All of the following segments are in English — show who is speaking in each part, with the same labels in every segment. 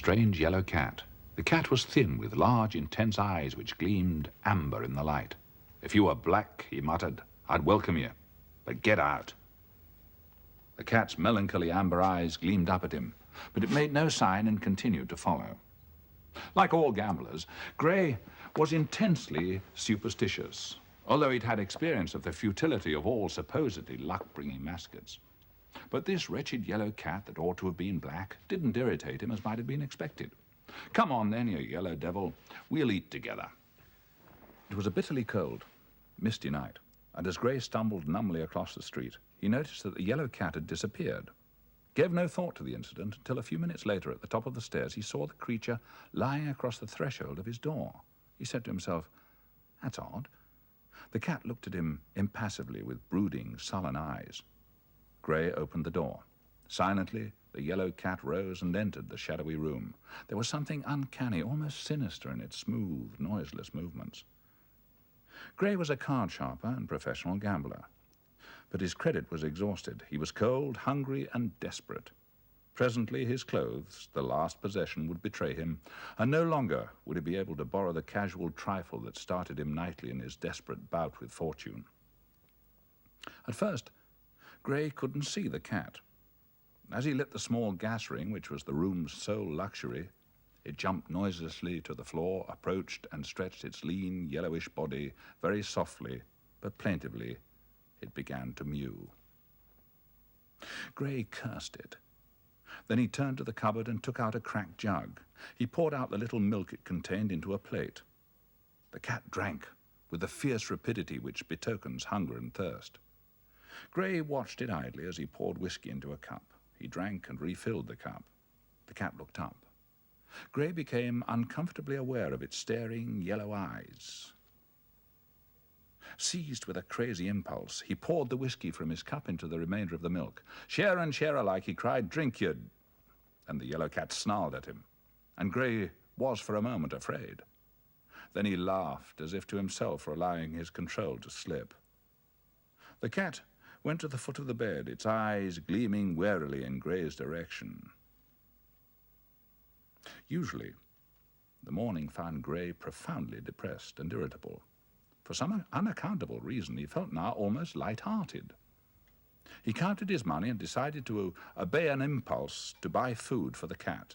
Speaker 1: strange yellow cat. The cat was thin, with large, intense eyes which gleamed amber in the light. "If you were black," he muttered, "I'd welcome you, but get out." The cat's melancholy amber eyes gleamed up at him, but it made no sign and continued to follow. Like all gamblers, Gray was intensely superstitious, although he'd had experience of the futility of all supposedly luck-bringing mascots. But this wretched yellow cat that ought to have been black didn't irritate him as might have been expected. "Come on then, you yellow devil. We'll eat together." It was a bitterly cold, misty night, and as Gray stumbled numbly across the street, he noticed that the yellow cat had disappeared. Gave no thought to the incident until a few minutes later, at the top of the stairs, he saw the creature lying across the threshold of his door. He said to himself, "That's odd." The cat looked at him impassively with brooding, sullen eyes. Gray opened the door. Silently, the yellow cat rose and entered the shadowy room. There was something uncanny, almost sinister in its smooth, noiseless movements. Gray was a card sharper and professional gambler, but his credit was exhausted. He was cold, hungry, and desperate. Presently his clothes, the last possession, would betray him, and no longer would he be able to borrow the casual trifle that started him nightly in his desperate bout with fortune. At first, Gray couldn't see the cat. As he lit the small gas ring, which was the room's sole luxury, it jumped noiselessly to the floor, approached, and stretched its lean, yellowish body very softly, but plaintively. It began to mew. Gray cursed it. Then he turned to the cupboard and took out a cracked jug. He poured out the little milk it contained into a plate. The cat drank with the fierce rapidity which betokens hunger and thirst. Gray watched it idly as he poured whiskey into a cup. He drank and refilled the cup. The cat looked up. Gray became uncomfortably aware of its staring yellow eyes. Seized with a crazy impulse, he poured the whiskey from his cup into the remainder of the milk. "Share and share alike," he cried. "Drink, you..." And the yellow cat snarled at him, and Gray was for a moment afraid. Then he laughed, as if to himself for allowing his control to slip. The cat went to the foot of the bed, its eyes gleaming warily in Gray's direction. Usually, the morning found Gray profoundly depressed and irritable. For some unaccountable reason, he felt now almost light-hearted. He counted his money and decided to obey an impulse to buy food for the cat,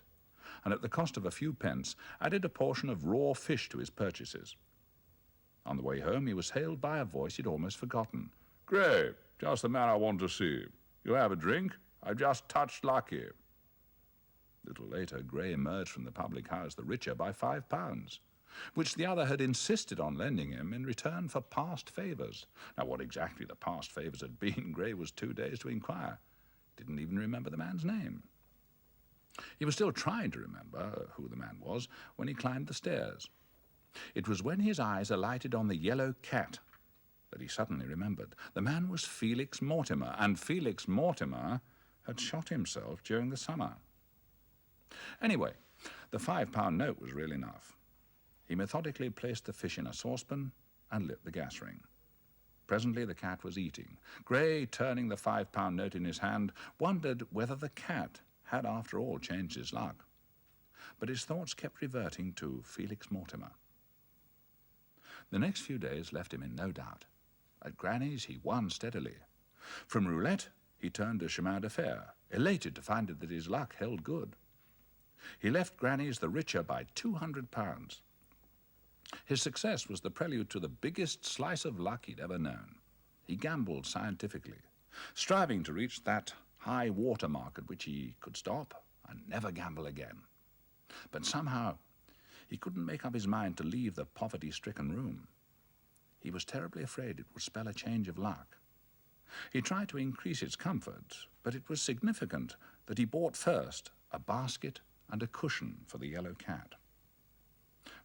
Speaker 1: and at the cost of a few pence, added a portion of raw fish to his purchases. On the way home, he was hailed by a voice he'd almost forgotten. "Gray, just the man I want to see. You have a drink? I've just touched lucky." A little later, Gray emerged from the public house the richer by £5, which the other had insisted on lending him in return for past favours. Now, what exactly the past favours had been, Gray was too dazed to inquire. Didn't even remember the man's name. He was still trying to remember who the man was when he climbed the stairs. It was when his eyes alighted on the yellow cat that he suddenly remembered. The man was Felix Mortimer, and Felix Mortimer had shot himself during the summer. Anyway, the £5 note was real enough. He methodically placed the fish in a saucepan and lit the gas ring. Presently the cat was eating. Gray, turning the £5 note in his hand, wondered whether the cat had after all changed his luck. But his thoughts kept reverting to Felix Mortimer. The next few days left him in no doubt. At Granny's he won steadily. From roulette he turned to chemin de fer, elated to find that his luck held good. He left Granny's the richer by £200. His success was the prelude to the biggest slice of luck he'd ever known. He gambled scientifically, striving to reach that high water mark at which he could stop and never gamble again. But somehow he couldn't make up his mind to leave the poverty-stricken room. He was terribly afraid it would spell a change of luck. He tried to increase its comfort, but it was significant that he bought first a basket and a cushion for the yellow cat.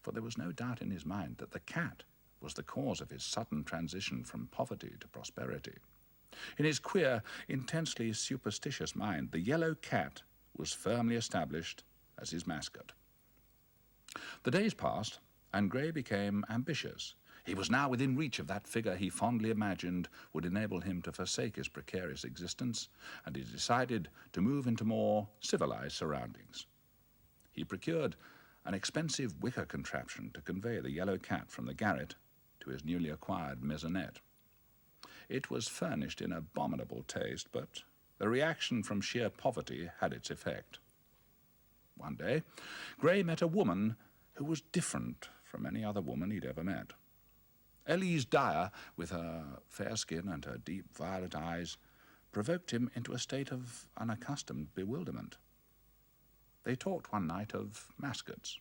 Speaker 1: For there was no doubt in his mind that the cat was the cause of his sudden transition from poverty to prosperity. In his queer, intensely superstitious mind, the yellow cat was firmly established as his mascot. The days passed, and Gray became ambitious. He was now within reach of that figure he fondly imagined would enable him to forsake his precarious existence, and he decided to move into more civilized surroundings. He procured an expensive wicker contraption to convey the yellow cat from the garret to his newly acquired maisonette. It was furnished in abominable taste, but the reaction from sheer poverty had its effect. One day, Gray met a woman who was different from any other woman he'd ever met. Elise Dyer, with her fair skin and her deep violet eyes, provoked him into a state of unaccustomed bewilderment. They talked one night of mascots.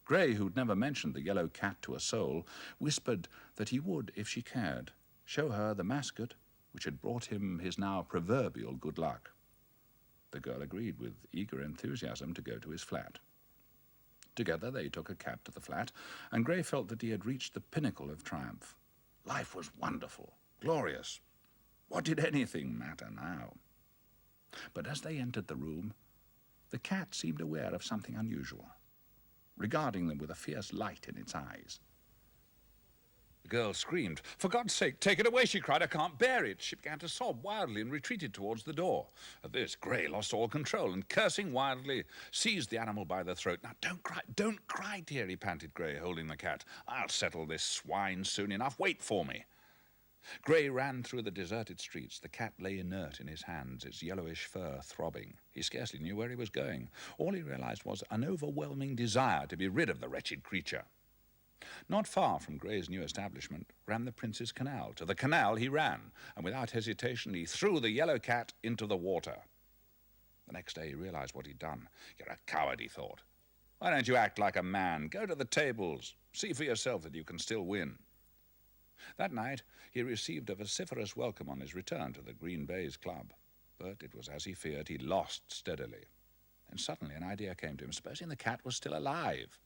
Speaker 1: Gray, who'd never mentioned the yellow cat to a soul, whispered that he would, if she cared, show her the mascot which had brought him his now proverbial good luck. The girl agreed with eager enthusiasm to go to his flat. Together they took a cab to the flat, and Gray felt that he had reached the pinnacle of triumph. Life was wonderful, glorious. What did anything matter now? But as they entered the room, the cat seemed aware of something unusual, regarding them with a fierce light in its eyes. The girl screamed. "For God's sake, take it away," she cried. "I can't bear it." She began to sob wildly and retreated towards the door. At this, Gray lost all control and, cursing wildly, seized the animal by the throat. "Now, don't cry, dear," he panted, Gray, holding the cat. "I'll settle this swine soon enough. Wait for me." Gray ran through the deserted streets. The cat lay inert in his hands, its yellowish fur throbbing. He scarcely knew where he was going. All he realized was an overwhelming desire to be rid of the wretched creature. Not far from Gray's new establishment ran the Prince's Canal. To the canal he ran, and without hesitation he threw the yellow cat into the water. The next day he realized what he'd done. "You're a coward," he thought. "Why don't you act like a man? Go to the tables. See for yourself that you can still win." That night he received a vociferous welcome on his return to the Green Baize Club. But it was as he feared. He lost steadily. And suddenly an idea came to him. Supposing the cat was still alive?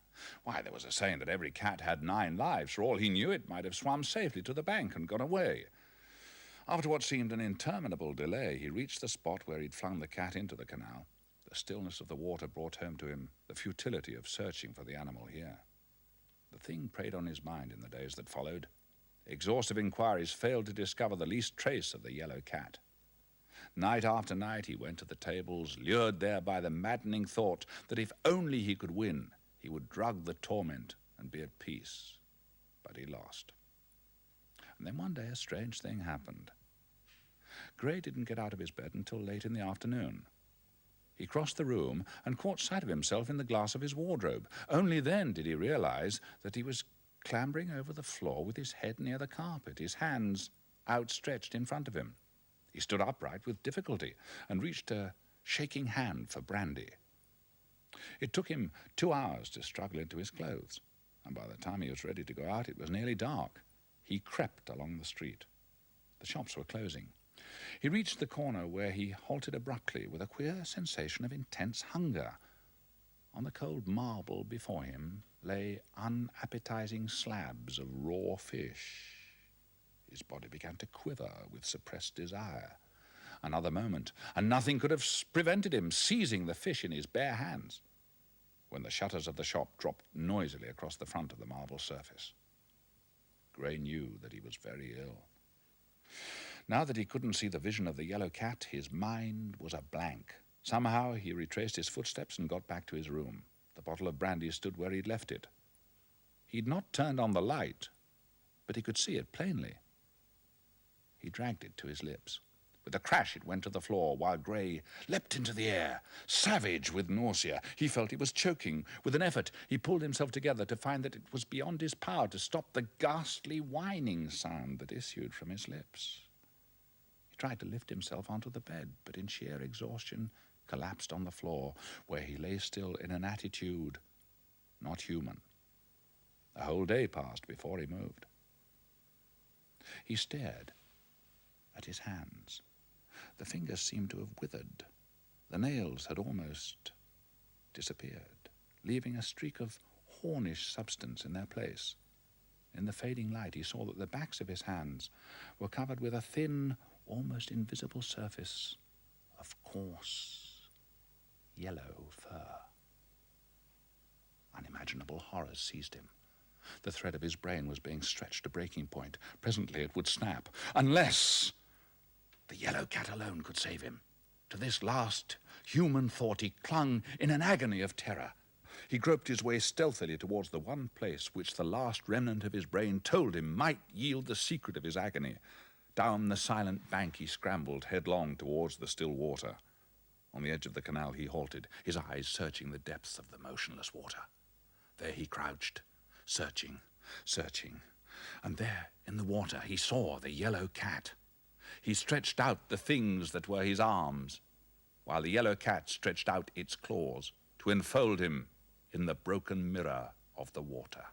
Speaker 1: Why, there was a saying that every cat had 9 lives. For all he knew, it might have swum safely to the bank and gone away. After what seemed an interminable delay, he reached the spot where he'd flung the cat into the canal. The stillness of the water brought home to him the futility of searching for the animal here. The thing preyed on his mind in the days that followed. Exhaustive inquiries failed to discover the least trace of the yellow cat. Night after night he went to the tables, lured there by the maddening thought that if only he could win, he would drug the torment and be at peace. But he lost. And then one day a strange thing happened. Gray didn't get out of his bed until late in the afternoon. He crossed the room and caught sight of himself in the glass of his wardrobe. Only then did he realize that he was clambering over the floor with his head near the carpet, his hands outstretched in front of him. He stood upright with difficulty and reached a shaking hand for brandy. It took him 2 hours to struggle into his clothes, and by the time he was ready to go out, it was nearly dark. He crept along the street. The shops were closing. He reached the corner where he halted abruptly with a queer sensation of intense hunger. On the cold marble before him lay unappetizing slabs of raw fish. His body began to quiver with suppressed desire. Another moment, and nothing could have prevented him seizing the fish in his bare hands, when the shutters of the shop dropped noisily across the front of the marble surface. Gray knew that he was very ill. Now that he couldn't see the vision of the yellow cat, his mind was a blank. Somehow he retraced his footsteps and got back to his room. The bottle of brandy stood where he'd left it. He'd not turned on the light, but he could see it plainly. He dragged it to his lips. With a crash it went to the floor, while Gray leapt into the air, savage with nausea. He felt he was choking. With an effort, he pulled himself together to find that it was beyond his power to stop the ghastly whining sound that issued from his lips. He tried to lift himself onto the bed, but in sheer exhaustion collapsed on the floor, where he lay still in an attitude not human. A whole day passed before he moved. He stared at his hands. The fingers seemed to have withered. The nails had almost disappeared, leaving a streak of hornish substance in their place. In the fading light, he saw that the backs of his hands were covered with a thin, almost invisible surface of coarse, yellow fur. Unimaginable horrors seized him. The thread of his brain was being stretched to breaking point. Presently it would snap, unless the yellow cat alone could save him. To this last human thought he clung in an agony of terror. He groped his way stealthily towards the one place which the last remnant of his brain told him might yield the secret of his agony. Down the silent bank he scrambled headlong towards the still water. On the edge of the canal he halted, his eyes searching the depths of the motionless water. There he crouched, searching, and there in the water he saw the yellow cat. He stretched out the things that were his arms, while the yellow cat stretched out its claws to enfold him in the broken mirror of the water.